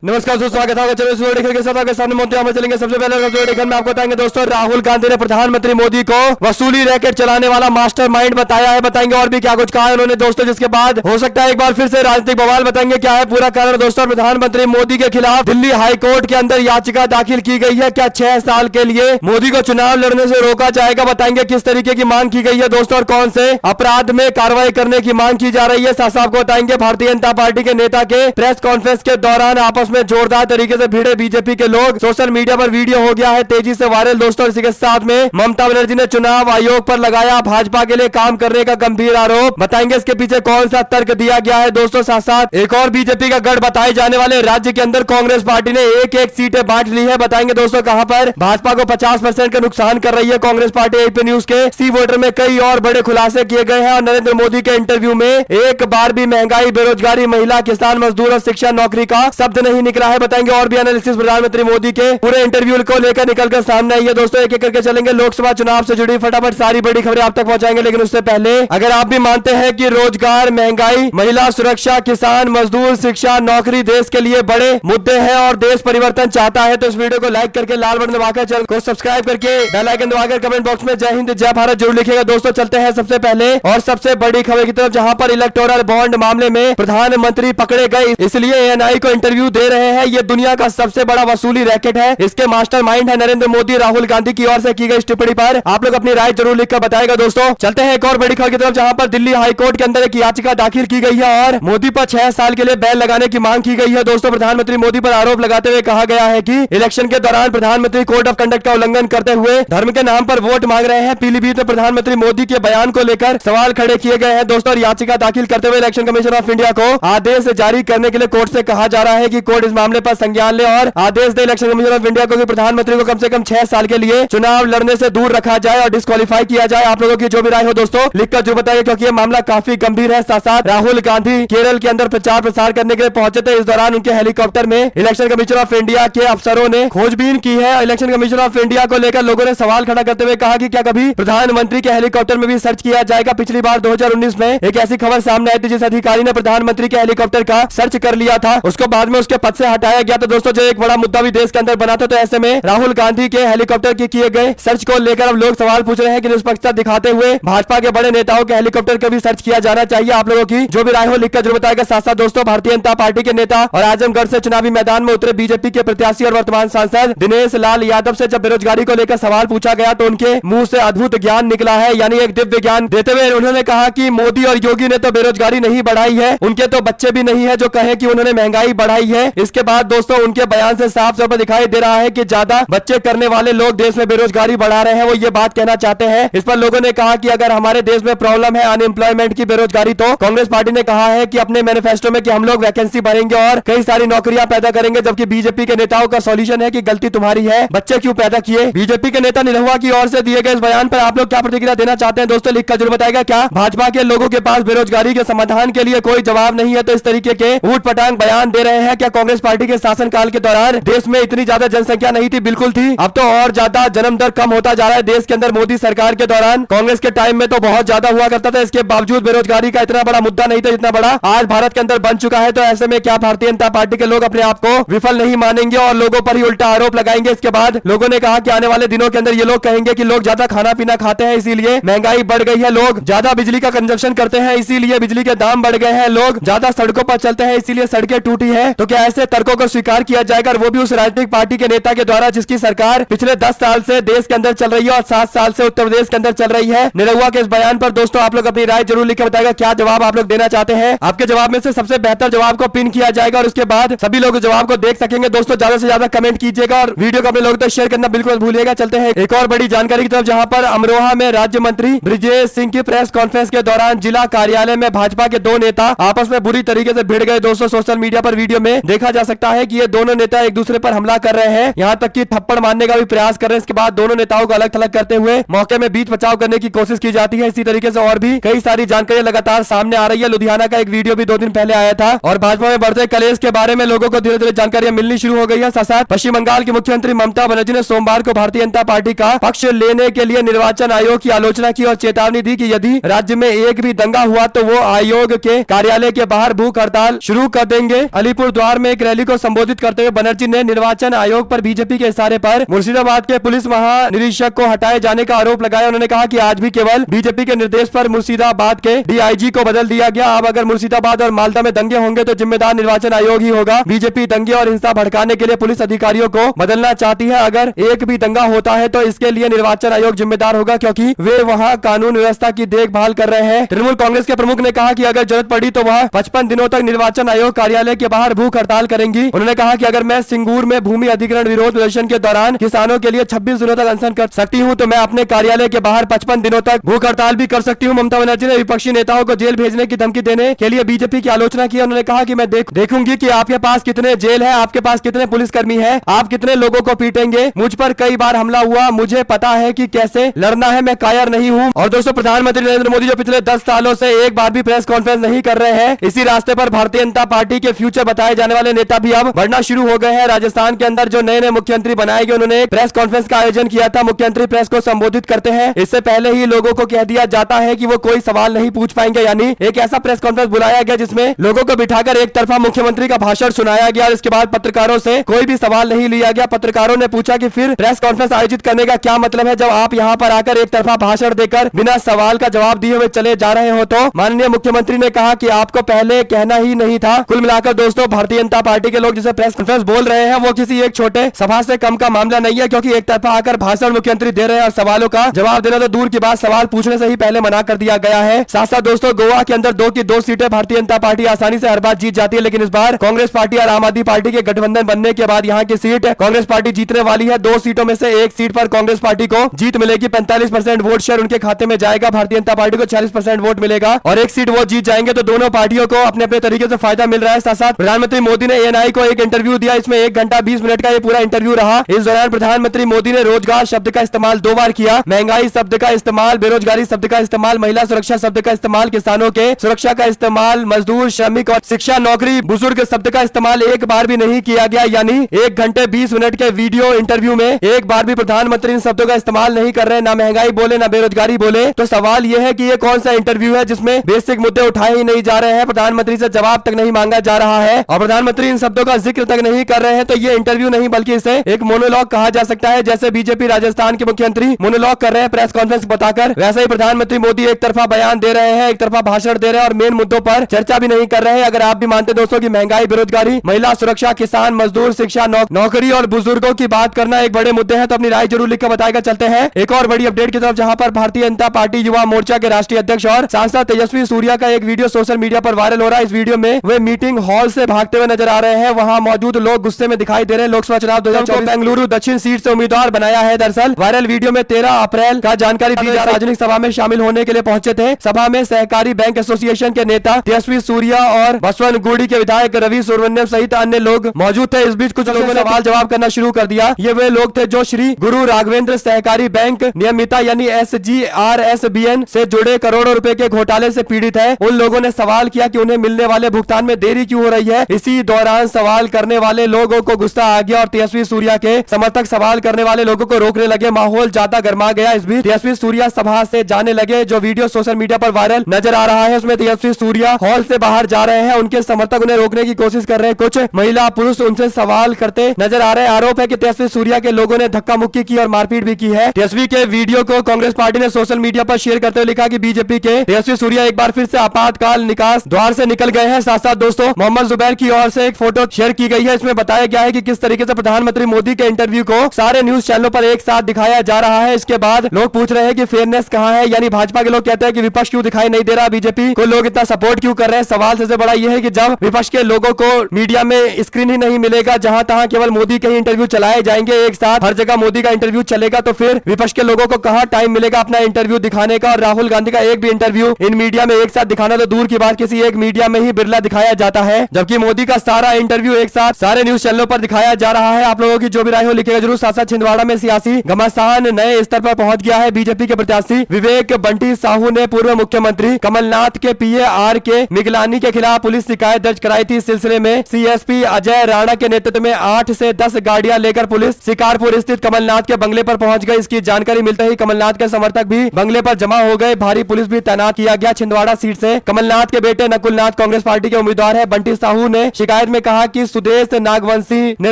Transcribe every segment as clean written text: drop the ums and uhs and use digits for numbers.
नमस्कार दोस्तों, स्वागत है चैनल के साथ। आपके सामने मोदी में चलेंगे। सबसे पहले में आपको बताएंगे दोस्तों, राहुल गांधी ने प्रधानमंत्री मोदी को वसूली रैकेट चलाने वाला मास्टरमाइंड बताया है। बताएंगे और भी क्या कुछ कहा है उन्होंने दोस्तों, जिसके बाद हो सकता है एक बार फिर से राजनीतिक बवाल। बताएंगे क्या है पूरा कारण दोस्तों। प्रधानमंत्री मोदी के खिलाफ दिल्ली हाईकोर्ट के अंदर याचिका दाखिल की गई है। क्या 6 साल के लिए मोदी को चुनाव लड़ने से रोका जाएगा? बताएंगे किस तरीके की मांग की गई है दोस्तों, और कौन से अपराध में कार्रवाई करने की मांग की जा रही है। साथ आपको बताएंगे भारतीय जनता पार्टी के नेता के प्रेस कॉन्फ्रेंस के दौरान आपस में जोरदार तरीके से भिड़े बीजेपी के लोग। सोशल मीडिया पर वीडियो हो गया है तेजी से वायरल दोस्तों। इसी के साथ में ममता बनर्जी ने चुनाव आयोग पर लगाया भाजपा के लिए काम करने का गंभीर आरोप। बताएंगे इसके पीछे कौन सा तर्क दिया गया है दोस्तों। साथ साथ एक और बीजेपी का गढ़ बताए जाने वाले राज्य के अंदर कांग्रेस पार्टी ने एक सीटें बांट ली है। बताएंगे दोस्तों कहां पर भाजपा को 50% का नुकसान कर रही है कांग्रेस पार्टी। एपी न्यूज के सी वोटर में कई और बड़े खुलासे किए गए हैं। और नरेंद्र मोदी के इंटरव्यू में एक बार भी महंगाई, बेरोजगारी, महिला, किसान, मजदूर और शिक्षा, नौकरी का शब्द नहीं निकला है। बताएंगे और भी एनालिसिस प्रधानमंत्री मोदी के पूरे इंटरव्यू को लेकर निकलकर सामने आई है दोस्तों। एक एक करके चलेंगे। लोकसभा चुनाव से जुड़ी फटाफट सारी बड़ी खबरें आप तक पहुंचाएंगे। लेकिन उससे पहले अगर आप भी मानते हैं कि रोजगार, महंगाई, महिला सुरक्षा, किसान, मजदूर, शिक्षा, नौकरी देश के लिए बड़े मुद्दे हैं और देश परिवर्तन चाहता है, तो इस वीडियो को लाइक करके लाल बटन दबाकर चैनल को सब्सक्राइब करके बेल आइकन दबाकर कमेंट बॉक्स में जय हिंद जय भारत जरूर लिखिएगा दोस्तों। चलते हैं सबसे पहले और सबसे बड़ी खबर की तरफ, जहां पर इलेक्टोरल बॉन्ड मामले में प्रधानमंत्री पकड़े गए, इसलिए एएनआई को इंटरव्यू दे रहे हैं। ये दुनिया का सबसे बड़ा वसूली रैकेट है। इसके मास्टरमाइंड है नरेंद्र मोदी। राहुल गांधी की ओर से की गई टिप्पणी पर आप लोग अपनी राय जरूर लिखकर बताएगा दोस्तों। चलते हैं एक और बड़ी खबर की तरफ, जहां पर दिल्ली हाईकोर्ट के अंदर एक याचिका दाखिल की गई है और मोदी पर 6 साल के लिए बैन लगाने की मांग की गई है दोस्तों। प्रधानमंत्री मोदी पर आरोप लगाते हुए कहा गया है कि इलेक्शन के दौरान प्रधानमंत्री कोड ऑफ कंडक्ट का उल्लंघन करते हुए धर्म के नाम पर वोट मांग रहे हैं। पीलीभीत में प्रधानमंत्री मोदी के बयान को लेकर सवाल खड़े किए गए हैं दोस्तों। याचिका दाखिल करते हुए इलेक्शन कमीशन ऑफ इंडिया को आदेश जारी करने के लिए कोर्ट से कहा जा रहा है कि कोर्ट इस मामले पर संज्ञान ले और आदेश दे इलेक्शन कमीशन ऑफ इंडिया को कि प्रधानमंत्री को कम से कम 6 साल के लिए चुनाव लड़ने से दूर रखा जाए और डिस्क्वालीफाई किया जाए। आप लोगों की जो भी राय हो दोस्तों लिखकर जो बताइए, क्योंकि ये मामला काफी गंभीर है। साथ साथ राहुल गांधी केरल के अंदर प्रचार प्रसार करने के लिए पहुंचे थे। इस दौरान उनके हेलीकॉप्टर में इलेक्शन कमीशन ऑफ इंडिया के अफसरों ने खोजबीन की है। इलेक्शन कमीशन ऑफ इंडिया को लेकर लोगों ने सवाल खड़ा करते हुए कहा कि क्या कभी प्रधानमंत्री के हेलीकॉप्टर में भी सर्च किया जाएगा। पिछली बार 2019 में एक ऐसी खबर सामने आई थी जिस अधिकारी ने प्रधानमंत्री के हेलीकॉप्टर का सर्च कर लिया था, उसको बाद में उसके पद से हटाया गया था दोस्तों, जो एक बड़ा मुद्दा भी देश के अंदर बना था। तो ऐसे में राहुल गांधी के हेलीकॉप्टर की किए गए सर्च को लेकर अब लोग सवाल पूछ रहे हैं कि निष्पक्षता दिखाते हुए भाजपा के बड़े नेताओं के हेलीकॉप्टर को भी सर्च किया जाना चाहिए। आप लोगों की जो भी राय हो लिखकर जरूर बताएगा। साथ साथ दोस्तों भारतीय जनता पार्टी के नेता और आजमगढ़ से चुनावी मैदान में उतरे बीजेपी के प्रत्याशी और वर्तमान सांसद दिनेश लाल यादव से जब बेरोजगारी को लेकर सवाल पूछा गया तो उनके मुंह से अद्भुत ज्ञान निकला है, यानी एक दिव्य ज्ञान देते हुए उन्होंने कहा कि मोदी और योगी ने तो बेरोजगारी नहीं बढ़ाई है, उनके तो बच्चे भी नहीं है जो कहे कि उन्होंने महंगाई बढ़ाई है। इसके बाद दोस्तों उनके बयान से साफ तौर पर दिखाई दे रहा है कि ज्यादा बच्चे करने वाले लोग देश में बेरोजगारी बढ़ा रहे हैं, वो ये बात कहना चाहते हैं। इस पर लोगों ने कहा कि अगर हमारे देश में प्रॉब्लम है अनएम्प्लॉयमेंट की, बेरोजगारी, तो कांग्रेस पार्टी ने कहा है कि अपने मैनिफेस्टो में कि हम लोग वैकेंसी भरेंगे और कई सारी नौकरियां पैदा करेंगे, जबकि बीजेपी के नेताओं का सॉल्यूशन है कि गलती तुम्हारी है, बच्चे क्यों पैदा किए। बीजेपी के नेता निरहुआ की ओर से दिए गए इस बयान पर आप लोग क्या प्रतिक्रिया देना चाहते हैं दोस्तों, लिखकर जरूर बताएगा। क्या भाजपा के लोगों के पास बेरोजगारी के समाधान के लिए कोई जवाब नहीं है, तो इस तरीके के ऊट पटांग बयान दे रहे हैं। क्या कांग्रेस पार्टी के शासनकाल के दौरान देश में इतनी ज्यादा जनसंख्या नहीं थी? बिल्कुल थी। अब तो और ज्यादा जन्म दर कम होता जा रहा है देश के अंदर। मोदी सरकार के दौरान कांग्रेस के टाइम में तो बहुत ज्यादा हुआ करता था, इसके बावजूद बेरोजगारी का इतना बड़ा मुद्दा नहीं था जितना बड़ा आज भारत के अंदर बन चुका है। तो ऐसे में क्या भारतीय जनता पार्टी के लोग अपने आप को विफल नहीं मानेंगे और लोगों पर ही उल्टा आरोप लगाएंगे? इसके बाद लोगों ने कहा कि आने वाले दिनों के अंदर ये लोग कहेंगे कि लोग ज्यादा खाना पीना खाते हैं इसीलिए महंगाई बढ़ गई है, लोग ज्यादा बिजली का कंजप्शन करते हैं इसीलिए बिजली के दाम बढ़ गए हैं, लोग ज्यादा सड़कों पर चलते हैं इसीलिए सड़कें टूटी है। तो क्या ऐसे तर्कों को स्वीकार किया जाएगा, और वो भी उस राजनीतिक पार्टी के नेता के द्वारा जिसकी सरकार पिछले 10 साल से देश के अंदर चल रही है और 7 साल से उत्तर प्रदेश के अंदर चल रही है? निरहुआ के इस बयान पर दोस्तों आप लोग अपनी राय जरूर लिखकर बताएगा। क्या जवाब आप लोग देना चाहते हैं? आपके जवाब में से सबसे बेहतर जवाब को पिन किया जाएगा और उसके बाद सभी लोग जवाब को देख सकेंगे। दोस्तों ज्यादा से ज्यादा कमेंट कीजिएगा और वीडियो को अपने लोगों तक शेयर करना बिल्कुल भूलिएगा। चलते हैं एक और बड़ी जानकारी की तरफ, जहां पर अमरोहा में राज्य मंत्री ब्रिजेश सिंह की प्रेस कॉन्फ्रेंस के दौरान जिला कार्यालय में भाजपा के दो नेता आपस में बुरी तरीके से भिड़ गए दोस्तों। सोशल मीडिया पर वीडियो में देखा जा सकता है कि ये दोनों नेता एक दूसरे पर हमला कर रहे हैं, यहाँ तक कि थप्पड़ मारने का भी प्रयास कर रहे हैं। इसके बाद दोनों नेताओं को अलग थलग करते हुए मौके में बीच बचाव करने की कोशिश की जाती है। इसी तरीके से और भी कई सारी जानकारी लगातार सामने आ रही है। लुधियाना का एक वीडियो भी 2 दिन पहले आया था और भाजपा में बढ़ते कलेश के बारे में लोगों को धीरे धीरे जानकारियां मिलनी शुरू हो गई है। साथ पश्चिम बंगाल की मुख्यमंत्री ममता बनर्जी ने सोमवार को भारतीय जनता पार्टी का पक्ष लेने के लिए निर्वाचन आयोग की आलोचना की और चेतावनी दी कि यदि राज्य में एक भी दंगा हुआ तो वो आयोग के कार्यालय के बाहर भूख हड़ताल शुरू कर देंगे। अलीपुरद्वार में एक रैली को संबोधित करते हुए बनर्जी ने निर्वाचन आयोग पर बीजेपी के इशारे पर मुर्शिदाबाद के पुलिस महानिरीक्षक को हटाए जाने का आरोप लगाया। उन्होंने कहा कि आज भी केवल बीजेपी के निर्देश पर मुर्शिदाबाद के डीआईजी को बदल दिया गया। अब अगर मुर्शिदाबाद और मालदा में दंगे होंगे तो जिम्मेदार निर्वाचन आयोग ही होगा। बीजेपी दंगे और हिंसा भड़काने के लिए पुलिस अधिकारियों को बदलना चाहती है। अगर एक भी दंगा होता है तो इसके लिए निर्वाचन आयोग जिम्मेदार होगा, क्योंकि वे वहां कानून व्यवस्था की देखभाल कर रहे हैं। तृणमूल कांग्रेस के प्रमुख ने कहा कि अगर जरूरत पड़ी तो वह 55 दिनों तक निर्वाचन आयोग कार्यालय के बाहर भूख हड़ताल करेंगी। उन्होंने कहा कि अगर मैं सिंगूर में भूमि अधिग्रहण विरोध प्रदर्शन के दौरान किसानों के लिए 26 दिनों तक अनशन कर सकती हूं तो मैं अपने कार्यालय के बाहर 55 दिनों तक भूख हड़ताल भी कर सकती हूं। ममता बनर्जी ने विपक्षी नेताओं को जेल भेजने की धमकी देने के लिए बीजेपी की आलोचना की। उन्होंने कहा कि मैं देखूंगी कि आपके पास कितने जेल है, आपके पास कितने पुलिसकर्मी है, आप कितने लोगों को पीटेंगे। मुझ पर कई बार हमला हुआ, मुझे पता है कि कैसे लड़ना है, मैं कायर नहीं हूं। और दोस्तों, प्रधानमंत्री नरेंद्र मोदी जो पिछले 10 सालों से एक बार भी प्रेस कॉन्फ्रेंस नहीं कर रहे हैं, इसी रास्ते पर भारतीय जनता पार्टी के फ्यूचर बताए जाने वाले नेता भी अब बढ़ना शुरू हो गए हैं। राजस्थान के अंदर जो नए नए मुख्यमंत्री बनाए गए, उन्होंने एक प्रेस कॉन्फ्रेंस का आयोजन किया था। मुख्यमंत्री प्रेस को संबोधित करते हैं, इससे पहले ही लोगों को कह दिया जाता है कि वो कोई सवाल नहीं पूछ पाएंगे। यानी एक ऐसा प्रेस कॉन्फ्रेंस बुलाया गया जिसमें लोगों को बिठाकर एक तरफा मुख्यमंत्री का भाषण सुनाया गया और इसके बाद पत्रकारों से कोई भी सवाल नहीं लिया गया। पत्रकारों ने पूछा कि फिर प्रेस कॉन्फ्रेंस आयोजित करने का क्या मतलब है, जब आप यहाँ पर आकर एक तरफा भाषण देकर बिना सवाल का जवाब दिए हुए चले जा रहे हो। तो माननीय मुख्यमंत्री ने कहा कि आपको पहले कहना ही नहीं था। कुल मिलाकर दोस्तों, भारतीय जनता पार्टी के लोग जिसे प्रेस कॉन्फ्रेंस बोल रहे हैं वो किसी एक छोटे सभा से कम का मामला नहीं है, क्योंकि एक तरफा आकर भाषण मुख्यमंत्री दे रहे हैं और सवालों का जवाब देना तो दूर की बात, सवाल पूछने से ही पहले मना कर दिया गया है। साथ साथ दोस्तों, गोवा के अंदर 2 की 2 सीटें भारतीय जनता पार्टी आसानी से हर बार जीत जाती है, लेकिन इस बार कांग्रेस पार्टी और आम आदमी पार्टी के गठबंधन बनने के बाद यहाँ की सीट कांग्रेस पार्टी जीतने वाली है। 2 सीटों में से एक सीट पर कांग्रेस पार्टी को जीत मिलेगी। 45% वोट शेयर उनके खाते में जाएगा, भारतीय जनता पार्टी को 40% वोट मिलेगा और एक सीट वो जीत जाएंगे। तो दोनों पार्टियों को अपने अपने तरीके से फायदा मिल रहा है। साथ साथ प्रधानमंत्री मोदी ने एएनआई को एक इंटरव्यू दिया, इसमें 1 घंटा 20 मिनट का ये पूरा इंटरव्यू रहा। इस दौरान प्रधानमंत्री मोदी ने रोजगार शब्द का इस्तेमाल 2 बार किया, महंगाई शब्द का इस्तेमाल, बेरोजगारी शब्द का इस्तेमाल, महिला सुरक्षा शब्द का इस्तेमाल, किसानों के सुरक्षा का इस्तेमाल, मजदूर, श्रमिक और शिक्षा, नौकरी, बुजुर्ग शब्द का इस्तेमाल एक बार भी नहीं किया गया। यानी 1 घंटे 20 मिनट के वीडियो इंटरव्यू में एक बार भी प्रधानमंत्री इन शब्दों का इस्तेमाल नहीं कर रहे, ना महंगाई बोले ना बेरोजगारी बोले। तो सवाल यह है कि ये कौन सा इंटरव्यू है जिसमें बेसिक मुद्दे उठाए ही नहीं जा रहे हैं, प्रधानमंत्री से जवाब तक नहीं मांगा जा रहा है और प्रधानमंत्री इन शब्दों का जिक्र तक नहीं कर रहे हैं। तो ये इंटरव्यू नहीं बल्कि इसे एक मोनोलॉग कहा जा सकता है। जैसे बीजेपी राजस्थान के मुख्यमंत्री मोनोलॉग कर रहे हैं प्रेस कॉन्फ्रेंस बताकर, वैसे ही प्रधानमंत्री मोदी एक तरफा बयान दे रहे हैं, एक तरफा भाषण दे रहे हैं और मेन मुद्दों पर चर्चा भी नहीं कर रहे हैं। अगर आप भी मानते दोस्तों की महंगाई, बेरोजगारी, महिला सुरक्षा, किसान, मजदूर, शिक्षा, नौकरी और बुजुर्गों की बात करना एक बड़े मुद्दे हैं, तो अपनी राय जरूर लिखकर बताएगा। चलते हैं एक और बड़ी अपडेट की तरफ, जहां पर भारतीय जनता पार्टी युवा मोर्चा के राष्ट्रीय अध्यक्ष और सांसद तेजस्वी सूर्या का एक वीडियो सोशल मीडिया पर वायरल हो रहा है। इस वीडियो में वे मीटिंग हॉल से भागते हुए नजर आ रहे हैं। वहां मौजूद लोग गुस्से में दिखाई दे रहे हैं। लोकसभा चुनाव 2024 बेंगलुरु दक्षिण सीट से उम्मीदवार बनाया है। दरअसल वायरल वीडियो में 13 अप्रैल का जानकारी दी जा रही है। सार्वजनिक सभा में शामिल होने के लिए पहुंचे थे। सभा में सहकारी बैंक एसोसिएशन के नेता तेजस्वी सूर्या और बसवनगुड़ी के विधायक रवि सुब्रमण्यम सहित अन्य लोग मौजूद थे। इस बीच कुछ लोगों ने सवाल जवाब करना शुरू कर दिया। ये वे लोग थे जो श्री गुरु राघवेंद्र सहकारी बैंक नियमिता यानी SGRSBN से जुड़े करोड़ों रुपए के घोटाले से पीड़ित है। उन लोगों ने सवाल किया कि उन्हें मिलने वाले भुगतान में देरी क्यों हो रही है। इसी दौरान सवाल करने वाले लोगों को गुस्सा आ गया और तेजस्वी सूर्या के समर्थक सवाल करने वाले लोगों को रोकने लगे। माहौल ज्यादा गर्मा गया। इस बीच तेजस्वी सूर्या सभा से जाने लगे। जो वीडियो सोशल मीडिया पर वायरल नजर आ रहा है उसमें तेजस्वी सूर्या हॉल से बाहर जा रहे हैं। उनके समर्थक उन्हें रोकने की कोशिश कर रहे हैं। कुछ महिला पुरुष उनसे सवाल करते नजर आ रहे हैं। आरोप है कि तेजस्वी सूर्या के लोगों ने धक्का मुक्की की और मारपीट भी की है। तेजस्वी के वीडियो को कांग्रेस पार्टी ने सोशल मीडिया पर शेयर करते हुए लिखा कि बीजेपी के तेजस्वी सूर्या एक बार फिर से आपातकाल निकास द्वार से निकल गए हैं। साथ साथ दोस्तों, मोहम्मद जुबैर की ओर से एक फोटो शेयर की गई है। इसमें बताया गया है कि किस तरीके से प्रधानमंत्री मोदी के इंटरव्यू को सारे न्यूज चैनलों पर एक साथ दिखाया जा रहा है। इसके बाद लोग पूछ रहे हैं कि फेयरनेस कहां है, यानी भाजपा के लोग कहते हैं कि विपक्ष क्यों दिखाई नहीं दे रहा, बीजेपी को लोग इतना सपोर्ट क्यों कर रहे हैं। सवाल सबसे बड़ा यह है कि जब विपक्ष के लोगों को मीडिया में स्क्रीन ही नहीं मिलेगा, जहां तहां केवल मोदी के ही इंटरव्यू चलाए जाएंगे, एक साथ हर जगह मोदी का इंटरव्यू चलेगा, तो फिर विपक्ष के लोगों को कहां टाइम मिलेगा अपना इंटरव्यू दिखाने का। और राहुल गांधी का एक भी इंटरव्यू इन मीडिया में एक साथ दिखाना तो दूर की बात, किसी एक मीडिया में ही बिरला दिखाया जाता है, जबकि मोदी का सारा इंटरव्यू एक साथ सारे न्यूज चैनलों पर दिखाया जा रहा है। आप लोगों की जो भी राय हो लिखेगा जरूर। साथ साथ छिंदवाड़ा में सियासी घमासान नए स्तर पर पहुंच गया है। बीजेपी के प्रत्याशी विवेक बंटी साहू ने पूर्व मुख्यमंत्री कमलनाथ के पीए आर.के. मिगलानी के खिलाफ पुलिस शिकायत दर्ज कराई थी। इस सिलसिले में सीएसपी अजय राणा के नेतृत्व में 8 से 10 गाड़ियां लेकर पुलिस शिकारपुर स्थित कमलनाथ के बंगले पर पहुंच गई। इसकी जानकारी मिलते ही कमलनाथ के समर्थक भी बंगले पर जमा हो गए। भारी पुलिस भी तैनात किया गया। छिंदवाड़ा सीट से कमलनाथ के बेटे नकुलनाथ कांग्रेस पार्टी के उम्मीदवार है। बंटी साहू ने शिकायत शिकायत में कहा कि सुदेश नागवंशी ने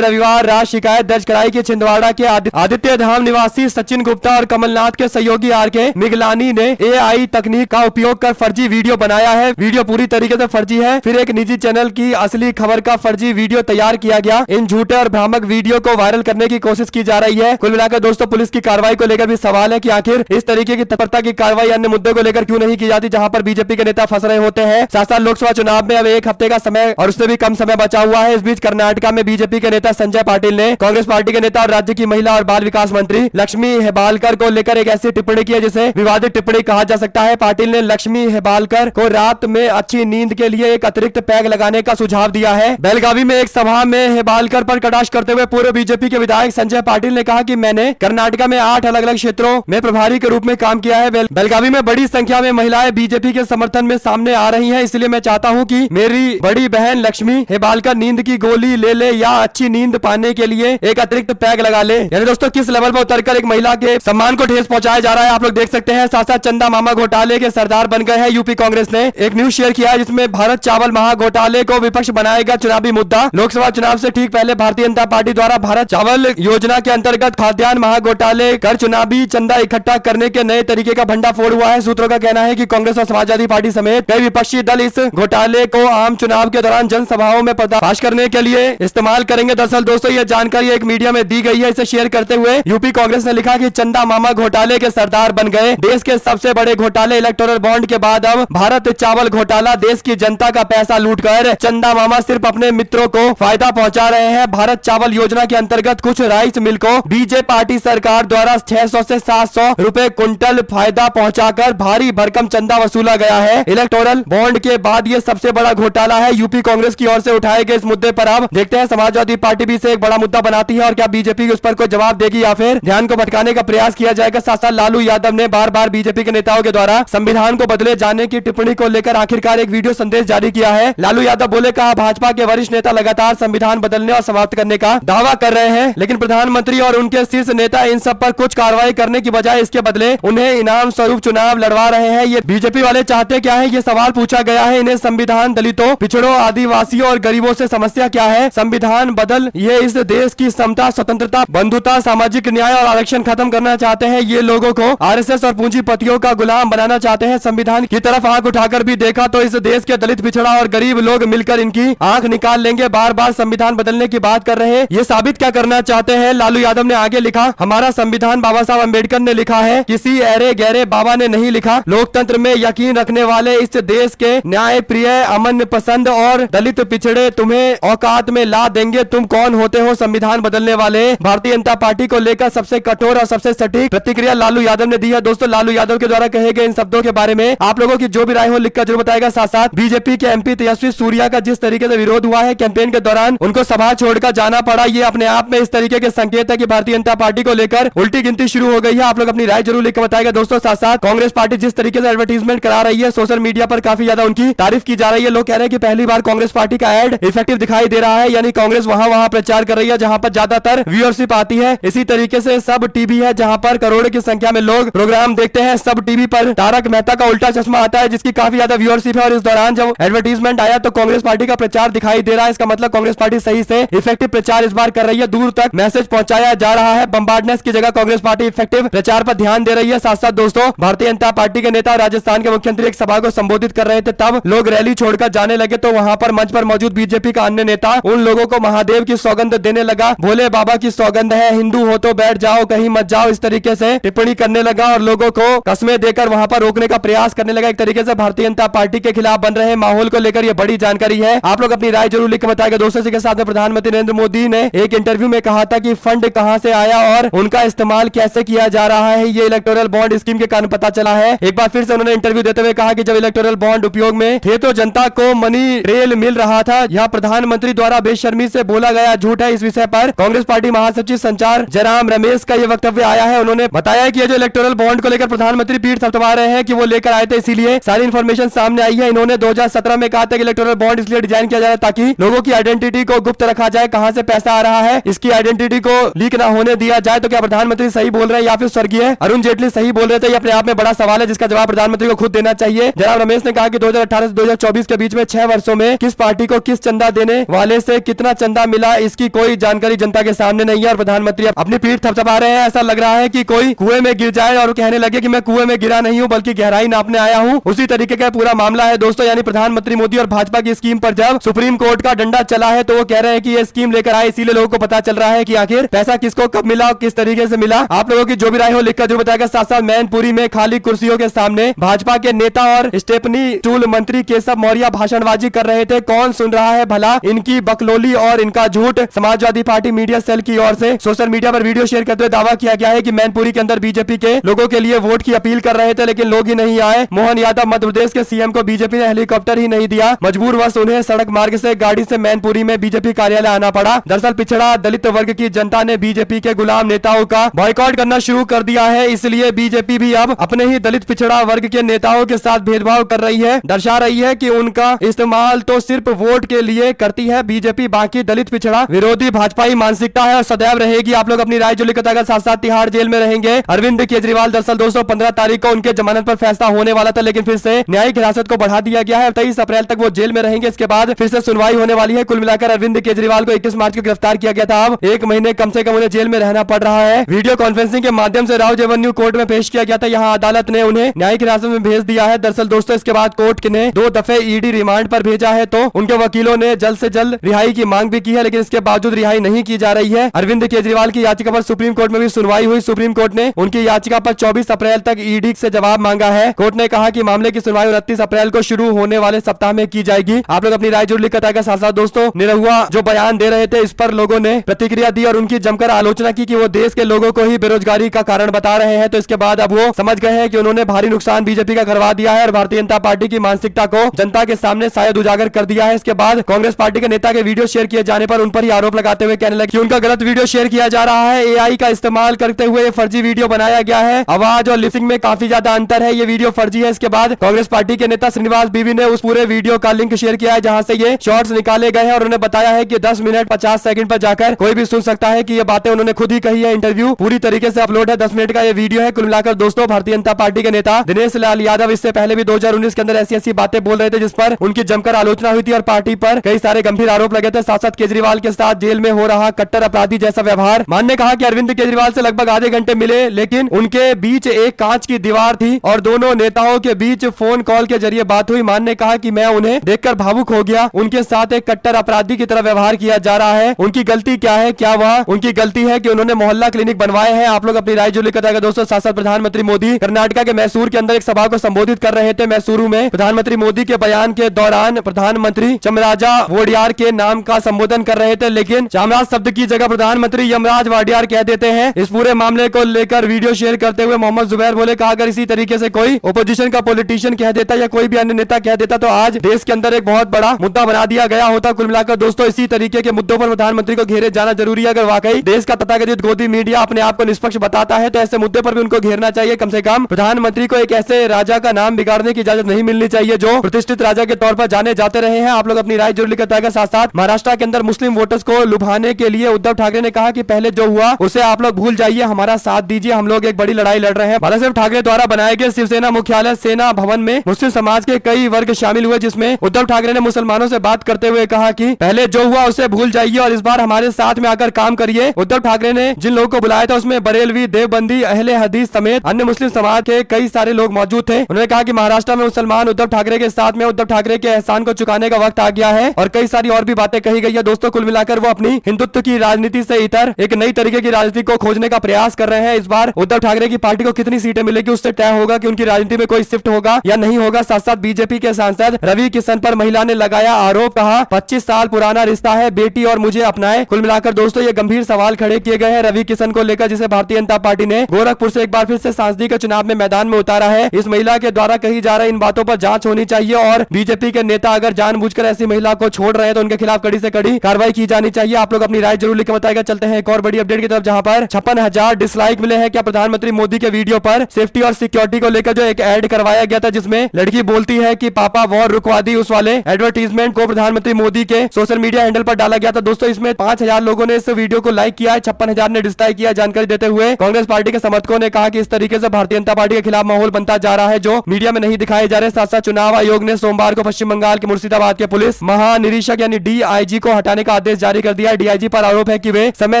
रविवार रात शिकायत दर्ज कराई कि छिंदवाड़ा के आदित्य धाम निवासी सचिन गुप्ता और कमलनाथ के सहयोगी आर.के. मिगलानी ने AI तकनीक का उपयोग कर फर्जी वीडियो बनाया है। वीडियो पूरी तरीके से फर्जी है। फिर एक निजी चैनल की असली खबर का फर्जी वीडियो तैयार किया गया। इन झूठे और भ्रामक वीडियो को वायरल करने की कोशिश की जा रही है। कुल मिलाकर दोस्तों पुलिस की कार्रवाई को लेकर भी सवाल है कि आखिर इस तरीके की तत्परता की कार्रवाई अन्य मुद्दों को लेकर क्यों नहीं की जाती जहां पर बीजेपी के नेता फंस रहे होते हैं। साथ साथ लोकसभा चुनाव में अब एक हफ्ते का समय और उससे भी कम समय बचा हुआ है। इस बीच कर्नाटक में बीजेपी के नेता संजय पाटिल ने कांग्रेस पार्टी के नेता और राज्य की महिला और बाल विकास मंत्री लक्ष्मी हेबालकर को लेकर एक ऐसी टिप्पणी की है जिसे विवादित टिप्पणी कहा जा सकता है। पाटिल ने लक्ष्मी हेबालकर को रात में अच्छी नींद के लिए एक अतिरिक्त पैग लगाने का सुझाव दिया है। बेलगावी में एक सभा में हेबालकर पर कटाक्ष करते हुए पूर्व बीजेपी के विधायक संजय पाटिल ने कहा कि मैंने कर्नाटक में 8 अलग अलग क्षेत्रों में प्रभारी के रूप में काम किया है। बेलगावी में बड़ी संख्या में महिलाएं बीजेपी के समर्थन में सामने आ रही हैं, इसलिए मैं चाहता हूं कि मेरी बड़ी बहन लक्ष्मी हेबालकर नींद की गोली ले ले या अच्छी नींद पाने के लिए एक अतिरिक्त पैग लगा ले। यानी दोस्तों किस लेवल पर उतरकर एक महिला के सम्मान को ठेस पहुंचाया जा रहा है आप लोग देख सकते हैं। साथ साथ चंदा मामा घोटाले के सरदार बन गए हैं यूपी कांग्रेस ने। एक न्यूज शेयर किया है जिसमें भारत चावल महाघोटाले को विपक्ष बनाएगा चुनावी मुद्दा। लोकसभा चुनाव से ठीक पहले भारतीय जनता पार्टी द्वारा भारत चावल योजना के अंतर्गत खाद्यान्न महाघोटाले कर चुनावी चंदा इकट्ठा करने के नए तरीके का भंडाफोड़ हुआ है। सूत्रों का कहना है कि कांग्रेस और समाजवादी पार्टी समेत कई विपक्षी दल इस घोटाले को आम चुनाव के दौरान जनसभाओं में पर्दाफाश करने के लिए इस्तेमाल करेंगे। दरअसल दोस्तों यह जानकारी एक मीडिया में दी गई है। इसे शेयर करते हुए यूपी कांग्रेस ने लिखा कि चंदा मामा घोटाले के सरदार बन गए। देश के सबसे बड़े घोटाले इलेक्टोरल बॉन्ड के बाद अब भारत चावल घोटाला। देश की जनता का पैसा लूटकर चंदा मामा सिर्फ अपने मित्रों को फायदा पहुंचा रहे हैं। भारत चावल योजना के अंतर्गत कुछ राइस मिल को बीजेपी पार्टी सरकार द्वारा 600 से 700 रुपए क्विंटल फायदा पहुंचाकर भारी भरकम चंदा वसूला गया है। इलेक्टोरल बॉन्ड के बाद ये सबसे बड़ा घोटाला है। यूपी कांग्रेस की ओर से उठाए गए इस मुद्दे पर अब देखते हैं समाजवादी पार्टी भी इसे एक बड़ा मुद्दा बनाती है और क्या बीजेपी उस पर कोई जवाब देगी या फिर ध्यान को भटकाने का प्रयास किया जाएगा। साथ साथ लालू यादव ने बार बार बीजेपी के नेताओं के द्वारा संविधान को बदले जाने की टिप्पणी को लेकर आखिरकार एक वीडियो संदेश जारी किया है। लालू यादव बोले कहा भाजपा के वरिष्ठ नेता लगातार संविधान बदलने और समाप्त करने का दावा कर रहे हैं, लेकिन प्रधानमंत्री और उनके शीर्ष नेता इन सब पर कुछ कार्रवाई करने की बजाय इसके बदले उन्हें इनाम स्वरूप चुनाव लड़वा रहे हैं। ये बीजेपी वाले चाहते क्या है, ये सवाल पूछा गया है इन्हें। संविधान दलितों, पिछड़ों, आदिवासियों और गरीबों से समस्या क्या है? संविधान बदल ये इस देश की समता, स्वतंत्रता, बंधुता, सामाजिक न्याय और आरक्षण खत्म करना चाहते हैं। ये लोगों को आरएसएस और पूंजीपतियों का गुलाम बनाना चाहते हैं। संविधान की तरफ आंख उठाकर भी देखा तो इस देश के दलित, पिछड़ा और गरीब लोग मिलकर इनकी आंख निकाल लेंगे। बार बार संविधान बदलने की बात कर रहे हैं, ये साबित क्या करना चाहते हैं? लालू यादव ने आगे लिखा, हमारा संविधान बाबा साहब अम्बेडकर ने लिखा है, किसी अरे गहरे बाबा ने नहीं लिखा। लोकतंत्र में यकीन रखने वाले इस देश के न्याय प्रिय, अमन पसंद और दलित पिछड़े तुम्हें औकात में ला देंगे। तुम कौन होते हो संविधान बदलने वाले? भारतीय जनता पार्टी को लेकर सबसे कठोर और सबसे सटीक प्रतिक्रिया लालू यादव ने दी है। दोस्तों लालू यादव के द्वारा कहे गए इन शब्दों के बारे में आप लोगों की जो भी राय हो लिखकर जरूर बताएगा। साथ साथ बीजेपी के एमपी तेजस्वी सूर्या का जिस तरीके से विरोध हुआ है कैंपेन के दौरान, उनको सभा छोड़कर जाना पड़ा, ये अपने आप में इस तरीके के संकेत है कि भारतीय जनता पार्टी को लेकर उल्टी गिनती शुरू हो गई है। आप लोग अपनी राय जरूर लिखकर बताएगा। दोस्तों साथ साथ कांग्रेस पार्टी जिस तरीके से एडवर्टीजमेंट करा रही है सोशल मीडिया पर काफी ज्यादा उनकी तारीफ की जा रही है। लोग कह रहे हैं कि पहली बार कांग्रेस पार्टी का एड इफेक्टिव दिखाई दे रहा है, यानी कांग्रेस वहां प्रचार कर रही है जहां पर ज्यादातर व्यूअरशिप आती है। इसी तरीके से सब टीवी है जहां पर करोड़ों की संख्या में लोग प्रोग्राम देखते हैं। सब टीवी पर तारक मेहता का उल्टा चश्मा आता है जिसकी काफी ज्यादा व्यूअरशिप है और इस दौरान जब एडवर्टीजमेंट आया तो कांग्रेस पार्टी का प्रचार दिखाई दे रहा है। इसका मतलब कांग्रेस पार्टी सही से इफेक्टिव प्रचार इस बार कर रही है, दूर तक मैसेज पहुंचाया जा रहा है। बम्बार्डनेस की जगह कांग्रेस पार्टी इफेक्टिव प्रचार पर ध्यान दे रही है। साथ साथ दोस्तों भारतीय जनता पार्टी के नेता राजस्थान के मुख्यमंत्री एक सभा को संबोधित कर रहे थे, तब लोग रैली छोड़कर जाने लगे तो वहां पर मंच पर मौजूद बीजेपी का अन्य नेता उन लोगों को महादेव की सौगंध देने लगा। भोले बाबा की सौगंध है, हिंदू हो तो बैठ जाओ, कहीं मत जाओ, इस तरीके से टिप्पणी करने लगा और लोगों को कस्में देकर वहां पर रोकने का प्रयास करने लगा। एक तरीके से भारतीय जनता पार्टी के खिलाफ बन रहे माहौल को लेकर यह बड़ी जानकारी है। आप लोग अपनी राय जरूर लिख बताएगा। दोस्तों के साथ में प्रधानमंत्री नरेंद्र मोदी ने एक इंटरव्यू में कहा था कि फंड कहां से आया और उनका इस्तेमाल कैसे किया जा रहा है, ये इलेक्टोरल बॉन्ड स्कीम के कारण पता चला है। एक बार फिर से उन्होंने इंटरव्यू देते हुए कहा कि जब इलेक्टोरल बॉन्ड उपयोग में थे तो जनता को मनी ट्रेल मिल रहा था। यह प्रधानमंत्री द्वारा बेशर्मी से बोला गया झूठ है। इस विषय पर कांग्रेस पार्टी महासचिव संचार जयराम रमेश का यह वक्तव्य आया है। उन्होंने बताया कि ये जो इलेक्टोरल बॉन्ड को लेकर प्रधानमंत्री पीठ थपथपा रहे हैं कि वो लेकर आए थे, इसीलिए सारी इन्फॉर्मेशन सामने आई है। इन्होंने 2017 में कहा था कि इलेक्टोरल बॉन्ड इसलिए डिजाइन किया जाए ताकि लोगों की आइडेंटिटी को गुप्त रखा जाए, कहां से पैसा आ रहा है इसकी आइडेंटिटी को लीक ना होने दिया जाए। तो क्या प्रधानमंत्री सही बोल रहे हैं या फिर स्वर्गीय अरुण जेटली सही बोल रहे थे? ये अपने आप में बड़ा सवाल है जिसका जवाब प्रधानमंत्री को खुद देना चाहिए। जयराम रमेश ने कहा कि 2018 से 2024 के बीच में 6 वर्षों में किस पार्टी को किस किस चंदा देने वाले से कितना चंदा मिला इसकी कोई जानकारी जनता के सामने नहीं है और प्रधानमंत्री अपनी पीठ थपथपा रहे हैं। ऐसा लग रहा है कि कोई कुएं में गिर जाए और कहने लगे कि मैं कुएं में गिरा नहीं हूं बल्कि गहराई नापने आया हूं। उसी तरीके का पूरा मामला है दोस्तों, यानी प्रधानमंत्री मोदी और भाजपा की स्कीम पर जब सुप्रीम कोर्ट का डंडा चला है तो वो कह रहे हैं कि ये स्कीम लेकर आए, इसीलिए लोगों को पता चल रहा है कि आखिर पैसा किसको कब मिला और किस तरीके से मिला। आप लोगों की जो भी राय हो लिखकर जरूर बताएगा। साथ साथ मैनपुरी में खाली कुर्सियों के सामने भाजपा के नेता और स्टेपनी टूल मंत्री केशव मौर्य भाषणबाजी कर रहे थे। कौन सुन रहा है भला इनकी बकलोली और इनका झूठ। समाजवादी पार्टी मीडिया सेल की ओर से सोशल मीडिया पर वीडियो शेयर करते हुए दावा किया गया है कि मैनपुरी के अंदर बीजेपी के लोगों के लिए वोट की अपील कर रहे थे लेकिन लोग ही नहीं आए। मोहन यादव मध्य प्रदेश के सीएम को बीजेपी ने हेलीकॉप्टर ही नहीं दिया, मजबूरवश उन्हें सड़क मार्ग से गाड़ी से मैनपुरी में बीजेपी कार्यालय आना पड़ा। दरअसल पिछड़ा दलित वर्ग की जनता ने बीजेपी के गुलाम नेताओं का बॉयकॉट करना शुरू कर दिया है, इसलिए बीजेपी भी अब अपने ही दलित पिछड़ा वर्ग के नेताओं के साथ भेदभाव कर रही है, दर्शा रही है कि उनका इस्तेमाल तो सिर्फ वोट के लिए करती है बीजेपी, बाकी दलित पिछड़ा विरोधी भाजपाई मानसिकता है और सदैव रहेगी। आप लोग अपनी राय जो लिखता साथ साथ तिहाड़ जेल में रहेंगे अरविंद केजरीवाल। दरअसल दोस्तों 15 तारीख को उनके जमानत पर फैसला होने वाला था लेकिन फिर से न्यायिक हिरासत को बढ़ा दिया गया है। 23 अप्रैल तक वो जेल में रहेंगे, इसके बाद फिर से सुनवाई होने वाली है। कुल मिलाकर अरविंद केजरीवाल को 21 मार्च को गिरफ्तार किया गया था। अब 1 महीने कम से कम उन्हें जेल में रहना पड़ रहा है। वीडियो कॉन्फ्रेंसिंग के माध्यम से राव जेवन्यू कोर्ट में पेश किया गया था, यहाँ अदालत ने उन्हें न्यायिक हिरासत में भेज दिया है। दरअसल दोस्तों इसके बाद कोर्ट ने 2 दफे ईडी रिमांड पर भेजा है तो उनके वकीलों ने जल्द से जल्द रिहाई की मांग भी की है लेकिन इसके बावजूद रिहाई नहीं की जा रही है। अरविंद केजरीवाल की याचिका पर सुप्रीम कोर्ट में भी सुनवाई हुई। सुप्रीम कोर्ट ने उनकी याचिका पर 24 अप्रैल तक ईडी से जवाब मांगा है। कोर्ट ने कहा कि मामले की सुनवाई 29 अप्रैल को शुरू होने वाले सप्ताह में की जाएगी। आप लोग अपनी राय जरूर लिखकर बताएगा। साथ साथ दोस्तों निरहुआ जो बयान दे रहे थे इस पर लोगों ने प्रतिक्रिया दी और उनकी जमकर आलोचना की कि वो देश के लोगों को ही बेरोजगारी का कारण बता रहे हैं। तो इसके बाद अब वो समझ गए हैं कि उन्होंने भारी नुकसान बीजेपी का करवा दिया है और भारतीय जनता पार्टी की मानसिकता को जनता के सामने शायद उजागर कर दिया है। इसके बाद कांग्रेस पार्टी के नेता के वीडियो शेयर किए जाने पर उन पर ही आरोप लगाते हुए कहने लगे कि उनका गलत वीडियो शेयर किया जा रहा है, एआई का इस्तेमाल करते हुए फर्जी वीडियो बनाया गया है, आवाज और लिपिंग में काफी ज्यादा अंतर है, ये वीडियो फर्जी है। इसके बाद कांग्रेस पार्टी के नेता श्रीनिवास बीवी ने उस पूरे वीडियो का लिंक शेयर किया है जहां से ये शॉर्ट्स निकाले गए हैं और उन्होंने बताया है कि 10 मिनट 50 सेकंड पर जाकर कोई भी सुन सकता है कि ये बातें उन्होंने खुद ही कही है। इंटरव्यू पूरी तरीके से अपलोड है, 10 मिनट का ये वीडियो है। कुल मिलाकर दोस्तों भारतीय जनता पार्टी के नेता दिनेश लाल यादव इससे पहले भी 2019 के अंदर ऐसी बातें बोल रहे थे जिस पर उनकी जमकर आलोचना हुई थी और पार्टी पर कई सारे गंभीर आरोप लगे थे। साथ साथ केजरीवाल के साथ जेल में हो रहा कट्टर अपराधी जैसा व्यवहार। मान ने कहा कि अरविंद केजरीवाल से लगभग आधे घंटे मिले लेकिन उनके बीच एक कांच की दीवार थी और दोनों नेताओं के बीच फोन कॉल के जरिए बात हुई। मान ने कहा कि मैं उन्हें देखकर भावुक हो गया, उनके साथ एक कट्टर अपराधी की तरह व्यवहार किया जा रहा है। उनकी गलती क्या है? क्या वह उनकी गलती है कि उन्होंने मोहल्ला क्लिनिक बनवाए हैं? आप लोग अपनी राय जो लिखकर बताएगा दोस्तों। साथ साथ प्रधानमंत्री मोदी कर्नाटका के मैसूर के अंदर एक सभा को संबोधित कर रहे थे। मैसूरू में प्रधानमंत्री मोदी के बयान के दौरान प्रधानमंत्री चमराजा वोडियार के नाम का संबोधन कर रहे थे लेकिन चामराज शब्द की जगह प्रधानमंत्री यमराज वाडियार कह देते हैं। इस पूरे मामले को लेकर वीडियो शेयर करते हुए मोहम्मद जुबैर बोले कहा अगर इसी तरीके से कोई ओपोजिशन का पॉलिटिशियन कह देता या कोई भी अन्य नेता कह देता तो आज देश के अंदर एक बहुत बड़ा मुद्दा बना दिया गया होता। कुल मिलाकर दोस्तों इसी तरीके के मुद्दों पर प्रधानमंत्री को घेरे जाना जरूरी है। अगर वाकई देश का तथाकथित गोदी मीडिया अपने आप को निष्पक्ष बताता है तो ऐसे मुद्दे पर भी उनको घेरना चाहिए। कम से कम प्रधानमंत्री को एक ऐसे राजा का नाम बिगाड़ने की इजाजत नहीं मिलनी चाहिए जो प्रतिष्ठित राजा के तौर पर जाने जाते रहे हैं। आप लोग अपनी राय जरूर लिखकर बताएगा। साथ साथ महाराष्ट्र के अंदर मुस्लिम वोटर्स को लुभाने के लिए उद्धव ठाकरे ने कहा कि पहले जो हुआ उसे आप लोग भूल जाइए, हमारा साथ दीजिए, हम लोग एक बड़ी लड़ाई लड़ रहे हैं। बालासाहेब ठाकरे द्वारा बनाए गए शिवसेना मुख्यालय सेना भवन में मुस्लिम समाज के कई वर्ग शामिल हुए जिसमें उद्धव ठाकरे ने मुसलमानों से बात करते हुए कहा कि पहले जो हुआ उसे भूल जाइए और इस बार हमारे साथ में आकर काम करिए। उद्धव ठाकरे ने जिन लोगों को बुलाया था उसमें बरेलवी, देवबंदी, अहले हदीस समेत अन्य मुस्लिम समाज के कई सारे लोग मौजूद थे। उन्होंने कहा कि महाराष्ट्र में मुसलमान उद्धव ठाकरे के साथ में, उद्धव ठाकरे के एहसान को चुकाने का वक्त आ गया है और कई सारी और भी बातें कही गई है। दोस्तों कुल मिलाकर वो अपनी हिंदुत्व की राजनीति से इतर एक नई तरीके की राजनीति को खोजने का प्रयास कर रहे हैं। इस बार उद्धव ठाकरे की पार्टी को कितनी सीटें मिलेगी उससे तय होगा कि उनकी राजनीति में कोई शिफ्ट होगा या नहीं होगा। साथ साथ बीजेपी के सांसद रवि किशन पर महिला ने लगाया आरोप, कहा 25 साल पुराना रिश्ता है, बेटी और मुझे अपनाए। कुल मिलाकर दोस्तों ये गंभीर सवाल खड़े किए गए हैं रवि किशन को लेकर जिसे भारतीय जनता पार्टी ने गोरखपुर से एक बार फिर से सांसदी के चुनाव में मैदान में उतारा है। इस महिला के द्वारा कही जा रही इन बातों पर जांच होनी चाहिए और बीजेपी के नेता अगर जानबूझकर ऐसी महिला को छोड़ रहे हैं तो उनके खिलाफ कड़ी से कड़ी कार्रवाई की जानी चाहिए। आप लोग अपनी राय जरूर लिखकर बताएगा। चलते हैं एक और बड़ी अपडेट की तरफ जहां पर 56,000 डिसलाइक मिले हैं। क्या प्रधानमंत्री मोदी के वीडियो पर सेफ्टी और सिक्योरिटी को लेकर जो एक ऐड करवाया गया था जिसमें लड़की बोलती है कि पापा वॉर रुकवा दी, उस वाले एडवर्टीजमेंट को प्रधानमंत्री मोदी के सोशल मीडिया हैंडल पर डाला गया था। दोस्तों इसमें 5,000 लोगों ने इस वीडियो को लाइक किया है, 56,000 ने डिसलाइक किया। जानकारी देते हुए कांग्रेस पार्टी के समर्थकों ने कहा कि इस तरीके से भारतीय जनता पार्टी के खिलाफ माहौल बनता जा रहा है जो मीडिया में नहीं दिखाए जा रहे। साथ साथ चुनाव आयोग ने सोमवार को पश्चिम बंगाल के मुर्शिदाबाद के पुलिस महानिरीक्षक यानी डीआईजी को हटाने का आदेश जारी कर दिया है। डीआईजी पर आरोप है कि वे समय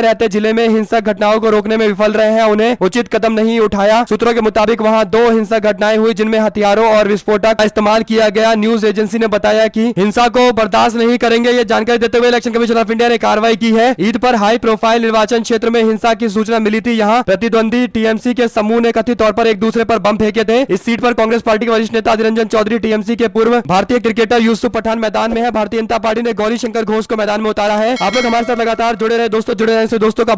रहते जिले में हिंसक घटनाओं को रोकने में विफल रहे हैं, उन्हें उचित कदम नहीं उठाया। सूत्रों के मुताबिक वहां 2 हिंसक घटनाएं हुई जिनमें हथियारों और विस्फोटक का इस्तेमाल किया गया। न्यूज एजेंसी ने बताया कि हिंसा को बर्दाश्त नहीं करेंगे। ये जानकारी देते हुए इलेक्शन कमीशन ऑफ इंडिया ने कार्रवाई की है। ईद पर हाई प्रोफाइल निर्वाचन क्षेत्र में हिंसा की सूचना मिली थी। यहाँ प्रतिद्वंदी टीएमसी के समूह ने कथित तौर पर एक दूसरे पर बम फेंके थे। इस सीट पर कांग्रेस पार्टी के वरिष्ठ नेता अधीर रंजन चौधरी, टीएमसी के पूर्व भारतीय क्रिकेटर यूसुफ पठान मैदान में है। भारतीय जनता पार्टी ने गौरी शंकर घोष को मैदान में उतारा है। आप लोग हमारे साथ लगातार जुड़े रहे दोस्तों, जुड़े रहने से दोस्तों का